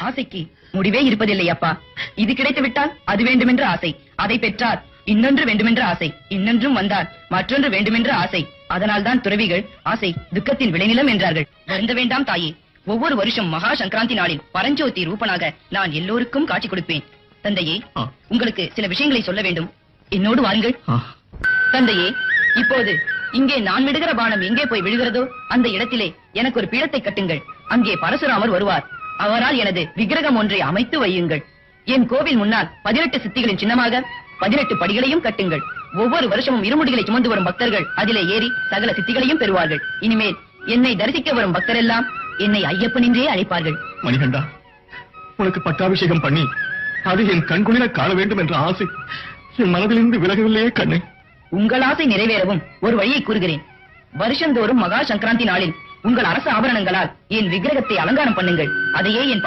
ஆசைக்கு முடிவே இருப்பதில்லை அப்பா. இது கிடைத்து விட்டால் அது வேண்டுமென்ற ஆசை, அதை பெற்றால் இன்னொன்று வேண்டுமென்ற ஆசை, இன்னொன்றும் வந்தால் மற்றொன்று வேண்டுமென்ற ஆசை. அதனால்தான் துறவிகள் ஆசை துக்கத்தின் விளைநிலம் என்றார்கள். வருந்த வேண்டாம் தாயே. ஒவ்வொரு வருஷம் மகா சங்கராந்தி நாளில் பரஞ்சோதி ரூபனாக நான் எல்லோருக்கும் காட்சி கொடுப்பேன். தந்தையே, உங்களுக்கு சில விஷயங்களை சொல்ல வேண்டும். என்னோடு வாருங்கள். தந்தையே, இப்போது இங்கே நான் விடுகிற பானம் எங்கே போய் விழுகிறதோ அந்த இடத்திலே எனக்கு ஒரு பீடத்தை கட்டுங்கள். அங்கே பரசுராமர் வருவார். அவரால் எனது விக்கிரகம் ஒன்றை அமைத்து வையுங்கள். என் கோவில் முன்னால் 18 சித்திகளின் சின்னமாக 18 படிகளையும் கட்டுங்கள். ஒவ்வொரு வருஷமும் இருமுடிகளை சுமந்து வரும் பக்தர்கள் அதிலே ஏறி சகல சித்திகளையும் பெறுவார்கள். இனிமேல் என்னை தரிசிக்க வரும் பக்தரெல்லாம் என்னை ஐயப்பன் என்றே அழைப்பார்கள். மணிகண்டா, உனக்கு பட்டாபிஷேகம் பண்ணி அது என் கண்குளிர காண வேண்டும் என்ற ஆசை என் மனதிலிருந்து விலகவில்லையே கண்ணே. உங்கள் ஆசை நிறைவேறவும் ஒரு வழியை கூறுகிறேன். வருஷந்தோறும் மகா சங்கராந்தி நாளில் உங்கள் அரசு ஆபரணங்களால் என் விக்கிரகத்தை அலங்காரம் பண்ணுங்கள். அதையே என்